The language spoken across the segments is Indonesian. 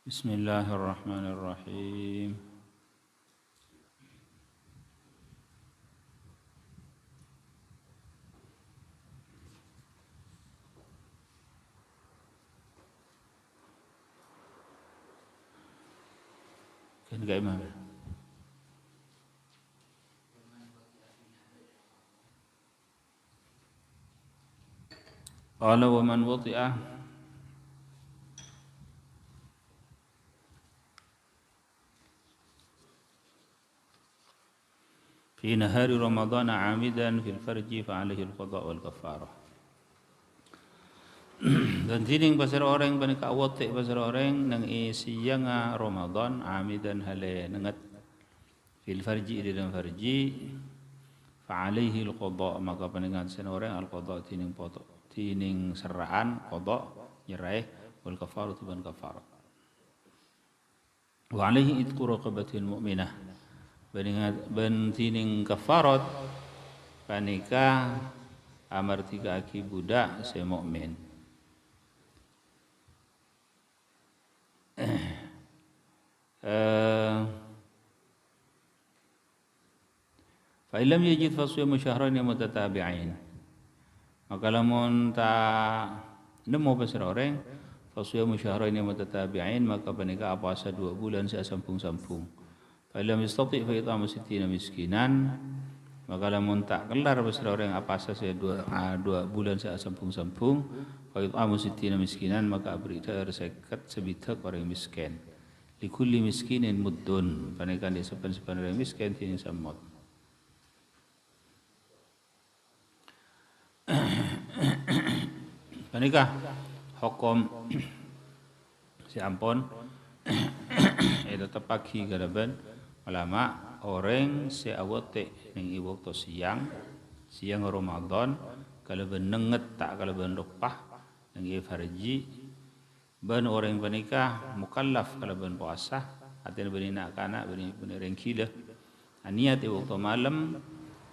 Bismillahirrahmanirrahim. Kan gak imam. Qala wa man wati'ah fi nahari Ramadan 'amidan fil farji fa 'alaihi al-qada' wal kafarah. Dan tining pasar orang panika wati pasar orang nang siang Ramadan 'amidan hale nangat fil farji di dalam farji fa 'alaihi al-qada' maka paningan sen orang al-qada' tining poto tining serahan qada' nyerai wal kafarah ban kafarah. Wa 'alaihi itqu raqabatil mu'minah ben tining kafarat panika amartika aki budak se mukmin. Fa illam yajid fa siyamu syahrayn mutatabi'ain. Maka lamun ta nemu pasar orang fa siyamu syahrayn mutatabi'ain maka panika puasa 2 bulan sambung-sambung. Fa illam yastati fa it'amu 60 miskinan. Maka lamun tak kelar pasar orang puasa 2 bulan sambung-sambung fa it'amu 60 miskinan maka beri zakat sebitak orang miskin. Likulli miskinin muddun panika di sepan-sepan orang miskin tining samot. Panika hukum si ampun tetap pagi garaban ulama orang si awate ning waktu siang Ramadan kalau benenget tak kalau ben rupah ning farji ban orang panika mukallaf kalau ben puasa artinya benina kana ben rengkila niat waktu malam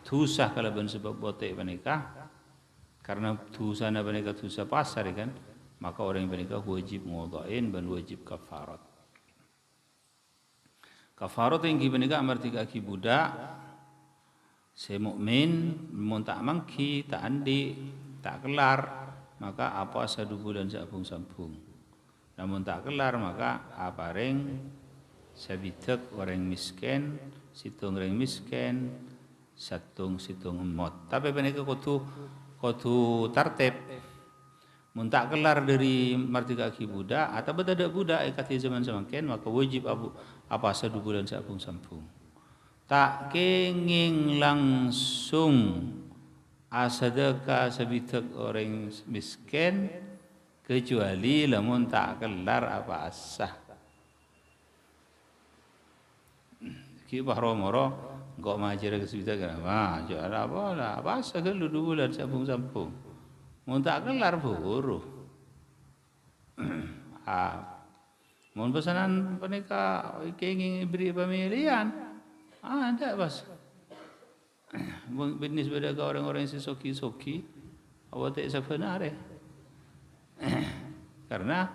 tusah kalau ben sebab bote panika karena tusana panika tusah pasar kan maka orang panika wajib ngudhain dan wajib kafarat. Kafarat yang panika amartika aki budak se mukmin mun tak mangki tak andi tak kelar maka apa 1 bulan sambung-sambung. Namun tak kelar maka apareng sabitek orang miskin situng orang miskin situng emot. Tapi panika kudu tartib mun tak kelar dari martika aki budak atau badadak budak ikati zaman semakin maka wajib apa 1 bulan sambung-sambung. Tak kenging langsung asadaka sabitak orang miskin kecuali lamun tak kelar apa asah. Ki bahro-moro kok majer ke sebita kenapa? Jual apa lah? Pasal ke 2 bulan sambung-sambung. Mun tak kelar buruh. Mun pesanan panika kenging beri pemilihan. Ada bas. Bisnis pada orang-orang sesoki-soki awak tak sebenarnya. Karena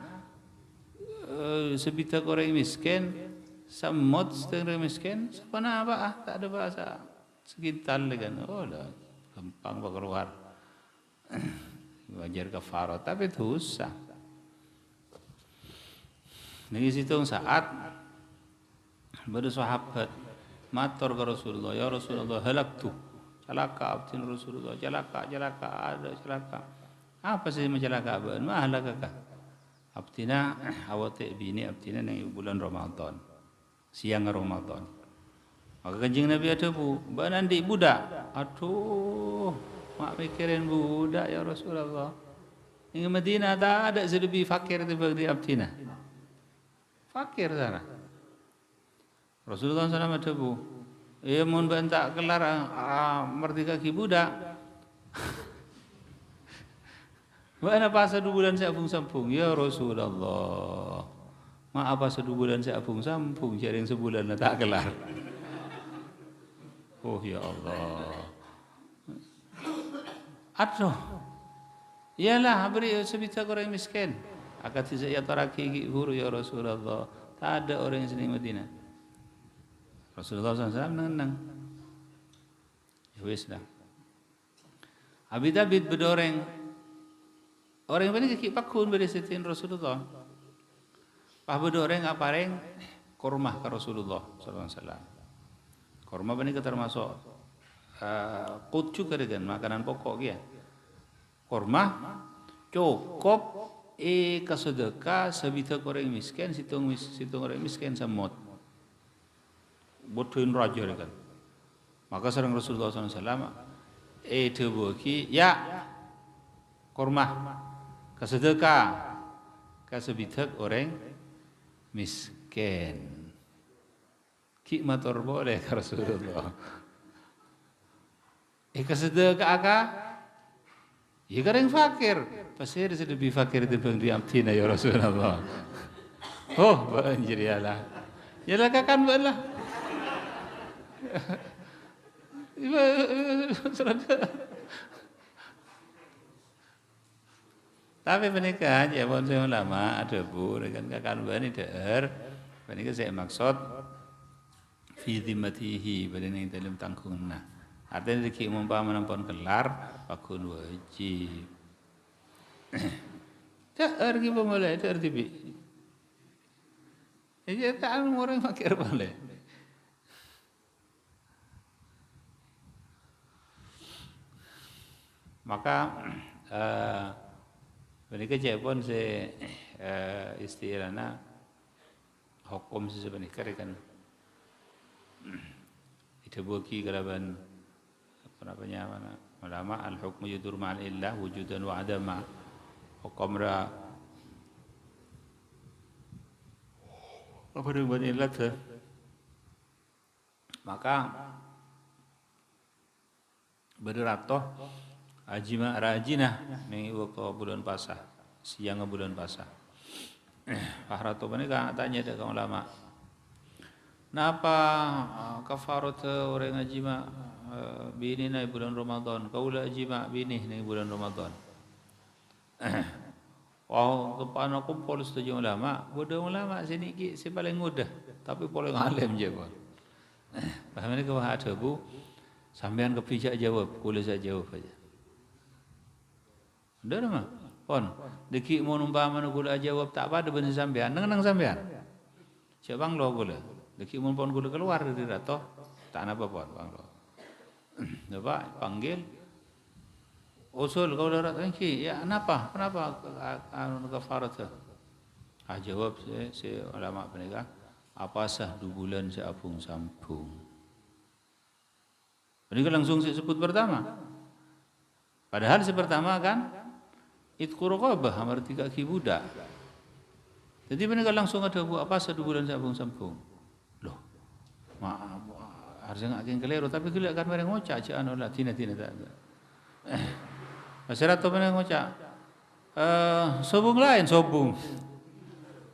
sebita orang miskin samot setengah miskin sepana apa tak ada bahasa sekitar kan lah gampang keluar wajar kafarah tapi dosa niki situng saat pada sahabat matur ke Rasulullah ya Rasulullah halaktu celaka abdin Rasulullah celaka ada celaka apa sih mencelaka ban ma halakaka abdina awate bini abdina ning bulan Ramadan siang Ramadan. Maka kanjeng Nabi ada banandi budak. Aduh, mak pikirin budak ya Rasulullah. Ing Madinah tak ada lebih fakir daripada abdina. Fakir sana. Rasulullah SAW ada ya mun bantak kelar merdeka ki budak. Mana pasal 2 bulan sambung-sambung ya Rasulullah. Mak apa 1 bulan sambung-sambung jaring sebulan tak kelar. Oh ya Allah. Aduh. Iyalah beri sebita orang miskin. Akad saya taraki guru ya Rasulullah. Tak ada orang yang sini Madinah. Rasulullah SAW menang. Ya wis dah. Abid bedoreng. Orang ini kiki pakun beri setin Rasulullah. Pah bedoreng apareng kormah ke Rasulullah SAW. Kormah ini termasuk kutcu kerigan makanan pokok dia. Kormah cukup kesedekah sebitak orang miskin, situng orang miskin semut. Bodohin raja kan. Maka serang Rasulullah SAW tebuki ya kormah kesedekah kesebitak orang miskin. Ki matur boleh ke Rasulullah. Kesedekah akak? Ya kareng fakir. Pasir lebih fakir dibanding di amtina ya Rasulullah. Oh, banjir ya lah. Ya lah kakan lah. Tapi pernikahan ya pun saya lama ada bu dengan kakan bani der. Pernikahan saya maksud fi dhimmatihi pada yang dalam tangkungan. Artinya dikik mumpama nampun kelar pakun wajib. Tak ergi pemulai tak erti bi. Jadi tak orang fakir boleh. Maka mereka jepun se istilahnya hukum sebenarnya kan itu bagi keraban apa namanya mana ulama al hukmu yudur ma'al illah wujudan wa adama hukum ra apa dengan illat maka beratoh ajima rajinah ning waktu bulan puasa siang bulan puasa Fahrato menika tanya ke ulama napa kafarat orang ajima bini na bulan Ramadan kaula ajima bini ning bulan Ramadan wow depan aku kumpul setuju ulama bodoh ulama sini ki si paling mudah tapi paling alim je pun paham ni ke ada bu sampean kepijak jawab kula saya jawab aja. Udah mah, pon. Deki mau numpah mana gula jawab tak apa bener sampean, nang sampean. Siapa bang lo gula? Deki mau pon gula keluar dari rato, tak apa pon bang lo. Dapat panggil. Usul kau dah rato ki, ya kenapa anu kafarat? Jawab si ulama penegak, apa sah 2 bulan seapung sampung. Penegak langsung sebut pertama. Padahal pertama kan itqu raqabah amarti kaki budak. Jadi mereka langsung ada buat apa 2 bulan sambung. Loh. Maaf harusnya ngak keliru tapi gelak kan mereka ngocak cak anu lah tina tak. Masyarakat mereka ngocak. Sobung lain sobung.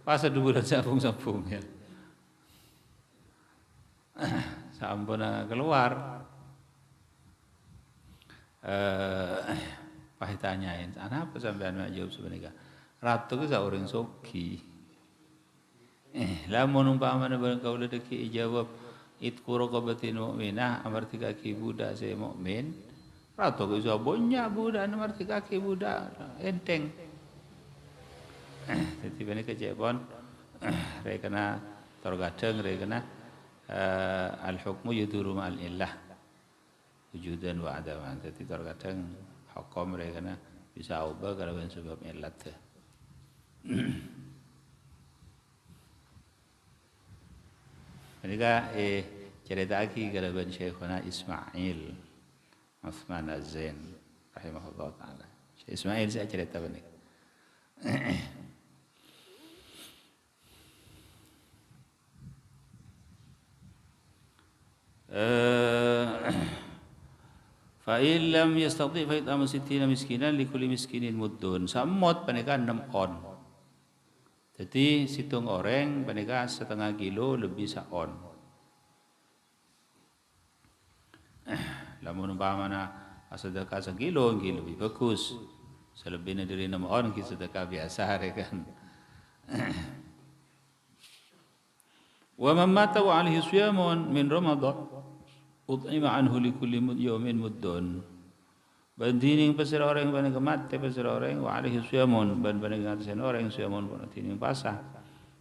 Pas 2 bulan sambung ya. Sampun keluar. Pahit tanyain, apa sampean mak jawab sebenarnya? Ratu ke seorang soki. Lamun umpamana barang kau ledeki jawab itqu raqabatin mu'minah amarti kaki budak saya mukmin. Ratu ke sabonya budak amarti kaki budak enteng. Jadi bani kejebon rekena tergadeng rekena al hukmu yuduru ma'al illah wujudan wa adaman. Jadi tergadeng hukum mereka bisa ubah kalau sebab illat. Mereka cerita lagi kalau Syekhuna Ismail Utsman Az-Zain rahimahullah taala. Syekh Ismail saya cerita begini. Fa'il lam yastati' fa it'amu 60 miskinan likulli miskinin muddun. Samot panika 6 on. Jadi situng orang panika setengah kilo lebih saon. Lamun umpamana sedekah 1 kilo lebih bagus. Selebihnya dari 6 on kita sedekah biasa kan. Wa man mata wa alaihi siyamun min Ramadan ut'ima anhu li kulli yawmin muddun. Bandining pasir orang ban mati pasir orang wa alaihi siyamun ban ngaten orang siyamun pun tining pasah.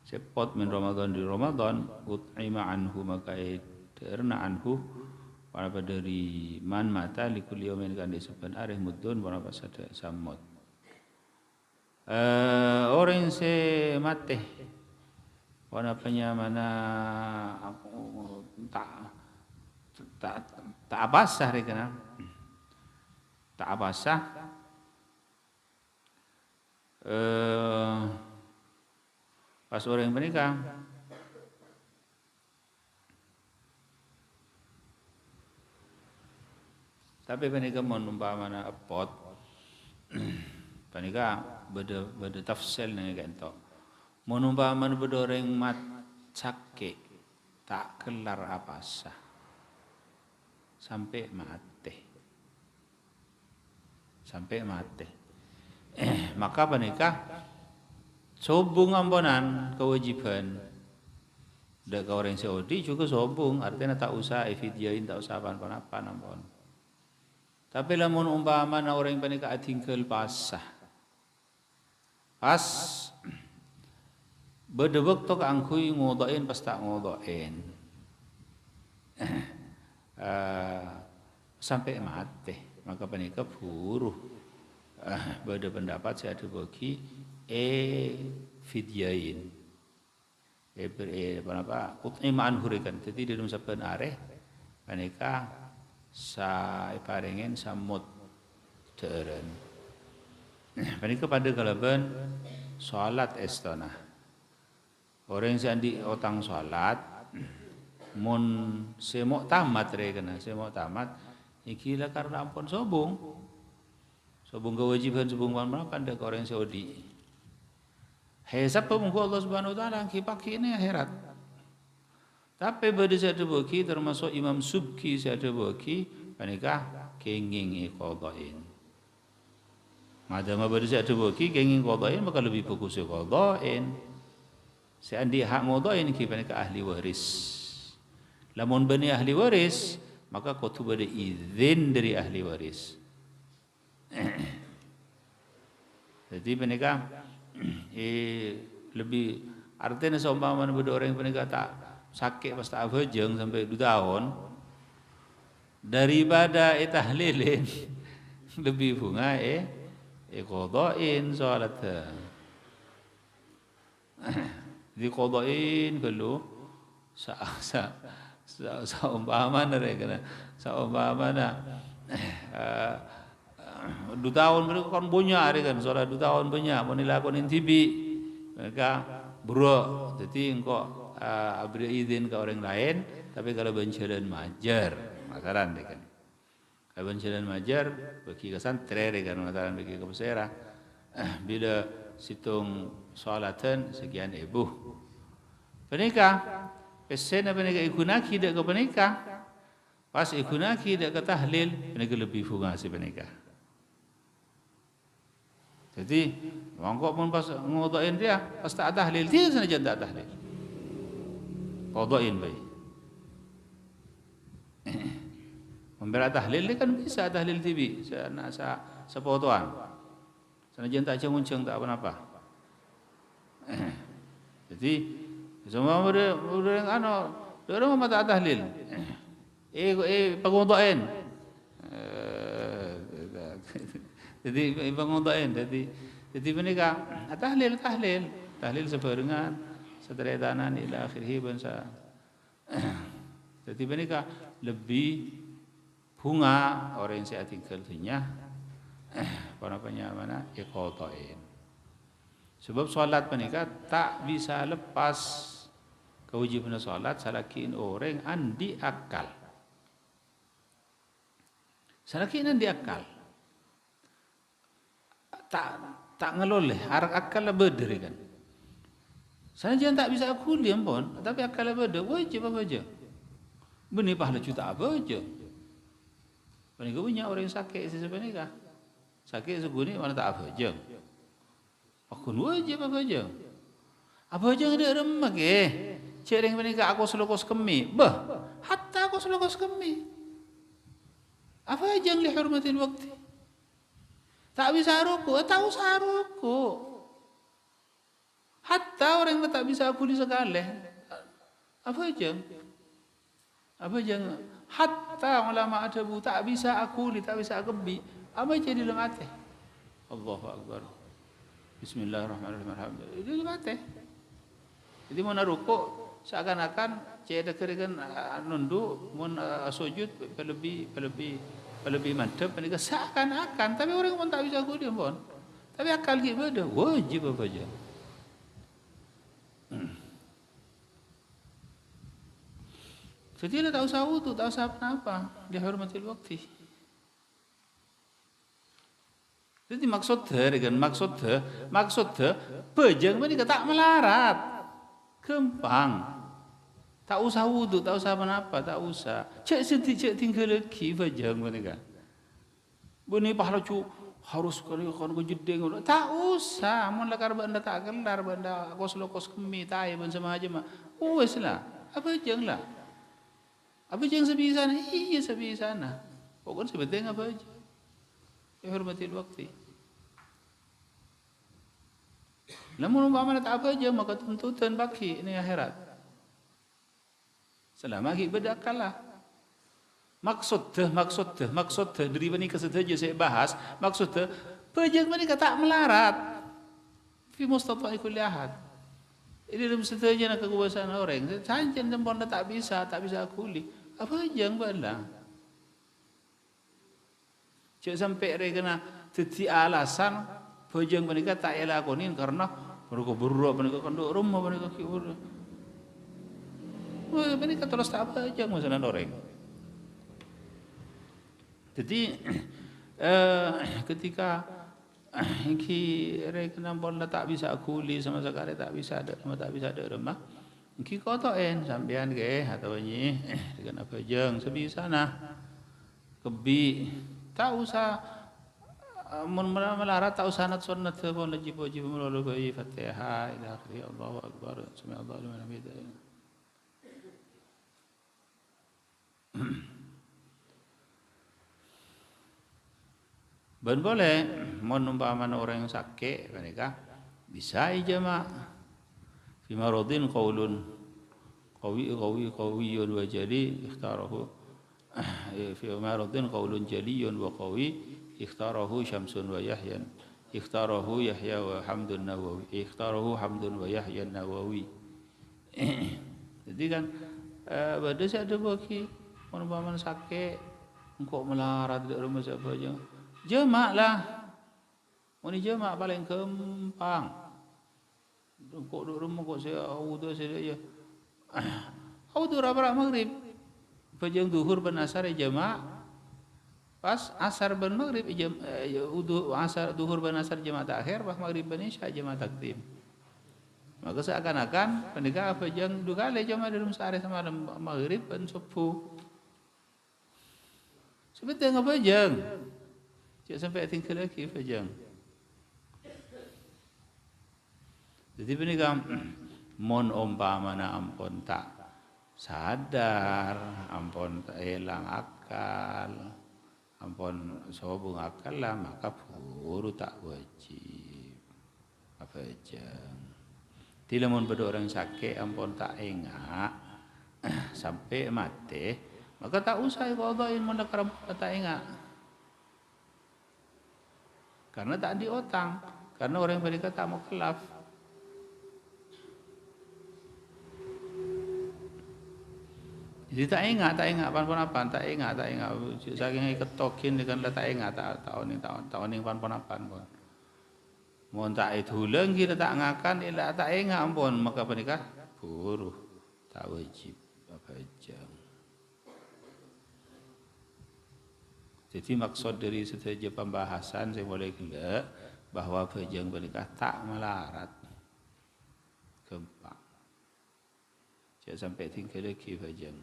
Sepot min Ramadan di Ramadan ut'ima anhu maka terna anhu pada dari man mata li kulli yawmin kan disebut arih muddun pada pasada samot. Orang se mati wana mana aku tak abasah rekana tak abasah pas orang menikah tapi menikah mun umpamana pot menikah beda tafsir nang kentok mun umpamana bedoreng mat sakit tak kelar abasah sampai mati maka menikah sobung amponan kewajiban dak orang Saudi juga sobung artinya tak usah fidyain tak usah apa-apa ampun tapi lamun umpamana orang menikah tinggal pasah pas bedebek tok angkui ngodoin pas tak ngodoin sampai mati maka penikah buruh beda pendapat saya ada bagi fidyain apa ut'imaan hurikan jadi di dalam saben areh penikah sa parengen samut teureun penikah pada kalaban salat estona orang sandi otang salat mun semok tamat rekana semok tamat iki lah karena ampun sobung kewajiban sobung mana kan dak orang Saudi hisab pemungku Allah Subhanahu wa taala kipaki ini akhirat tapi bade sada bagi termasuk Imam Subki sada bagi panikah kenging qadain madama bade sada bagi kenging qadain maka lebih fokus qadain seandi hak ngodoin kipane ke ahli waris. Lamun bani ahli waris, maka kutu bade izin dari ahli waris. Jadi menikah lebih artinya seumpama bade orang yang menikah tak sakit pas tak bejeng sampai 2 tahun daripada tahlilin lebih bunga qodoin salat. Diqadain kalau saumpamana rekana saumpamana 2 tahun mereka kan punya kan salat 2 tahun punya mun dilakonin tibi mereka bro jadi engko beri izin ke orang lain tapi kalau benjalan majar masaran kan kalau benjalan majar bagi kesan trere kan masaran bagi ke pesera bila situng salatan sekian ibu penikah pesena penikah ikunaki dak ke penikah pas ikunaki dak ke tahlil penikah lebih bunga si penikah jadi mangkok pun pas ngodoin dia pas tak tahlil dia saja tak tahlil qodoin baik membela tahlil dia kan bisa tahlil tibi sepotoan sanajan tak cengceng tak apa-apa. Jadi semua murid yang orang mata tahlil. Penguntain. Jadi penguntain. Jadi menikah tahlil sebarengan sederetanan ila akhirih bangsa. Jadi menikah lebih bunga orang yang saya tinggal dunia. Mana iqatain. Sebab solat menikah tak bisa lepas kewajiban solat salakin orang andi akal. Salakin andi akal. Tak ngeloleh, arak akal lah beda kan. Sana jangan tak bisa aku diam pun, tapi akal lah beda. Wajib apa aja. Benih pahala juta apa aja. Paling banyak orang sakit sebenarnya. Sakit seguni mana tak apa je. Aku wajib apa je. Apa je ada remak Cik ring menikah aku selokos kemi. Bah, hatta aku selokos kemi. Apa aja yang dihormatin waktu? Tak bisa rukuk, tak usah rukuk. Hatta orang yang tak bisa akuli segala. Apa aja? Apa aja? Hatta ulama ada bu tak bisa akuli, tak bisa kebi. Apa aja di dalam hati? Allahu Akbar. Bismillahirrahmanirrahim. Alhamdulillah. Di dalam hati. Jadi mau rukuk seakan-akan cek dekerikan nunduk, mau sujud lebih mantap, mereka seakan-akan. Tapi orang pun tak bisa akuli pun. Tapi akal kita ada wajib apa aja. Jadi dia tak usah wudu, tak usah apa-apa. Dia hormati waktu. Jadi maksudnya, pejang mereka tak melarat. Kempang. Tak usah wudu, tak usah apa-apa, tak usah. Cek tinggal lagi pejang mereka. Bini pahala cu harus kali kon jedeng. Tak usah, mun lakar benda tak kelar benda kos kemi tai ben sama aja mah. Wes lah. Apa jeng lah. Apa jeng sebisa sana? Iya sebisa sana. Pokoknya sebetulnya apa aja. Ya hormati waktu. Namun umpama tak apa aja maka tuntutan baki ini akhirat. Selama kita berdakal lah. Maksudnya dari ini kesetujuan saya bahas. Maksudnya pejang mereka tak melarat. Fi mustata'i kulli ahad. Ini dalam setujuan kekuasaan orang. Sancen jempol tak bisa akuli. Apa jang bala? Cik sampai mereka teti alasan pejang mereka tak elakonin karena mereka buruk, mereka kandung rumah, mereka kibur. Mereka terus tak apa jang masalah orang. Jadi ketika mereka nampak tak bisa akuli sama sekali tak bisa ada rumah. Ki kotoen sampean ke atau ni dengan apa jeng sebisa nah kebi tak usah melarat tak usah nat sunnah pun wajib melalui Fatihah ila akhir Allahu akbar sami Allahu liman hamidah. Ben boleh menumpahkan orang yang sakit mereka bisa ijma' fi maradin qaulun qawiyyun wa jali ikhtarahu fi maradin qaulun jaliyun wa qawi ikhtarahu Syamsun wa Yahyan ikhtarahu Yahya wa Hamdun Nawawi ikhtarahu Hamdun wa Yahya Nawawi. Jadi kan pada saya ada bagi orang sakit engkau melarat di rumah siapa aja jemaah lah. Ini jemaah paling gampang. Kok duduk rumah kok saya wudu saya ya. Wudu raba maghrib. Pejang duhur ben asar jemaah. Pas asar ben maghrib wudu asar duhur ben asar jemaah takhir, pas maghrib ben isya jemaah takdim. Maka seakan-akan pendekar pejang dua kali jemaah dalam sehari sama maghrib ben subuh. Sebetulnya apa pejang? Cik sampai tinggal lagi pejang. Jadi ini kan mon umpamana ampun tak sadar, ampun tak hilang akal, ampun sobung akal lah maka buru tak wajib apa aja. Tidak mon pada orang sakit ampun tak ingat sampai mati maka tak usah qadain mon lekar tak ingat. Karena tak diotang, karena orang mereka tak mau kelaf. Jadi tak ingat pan-pan tak ingat. Saking ketokin dengan tak ingat tahun ini pan-pan pun. Mau tak itu lagi tak ngakan ilah tak ingat pun maka pernikah buruh tak wajib apa aja. Jadi maksud dari setiap pembahasan saya boleh gelak bahwa pejang pernikah tak melarat gampang. Jangan sampai tinggal lagi pejang.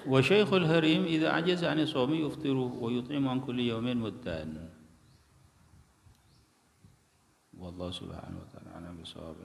Wa syaikhul harim idza ajaza 'ani shaumi yuftiru wa yut'imu an kulli yawmin muddan. Wallahu subhanahu wa ta'ala a'lam bissawab.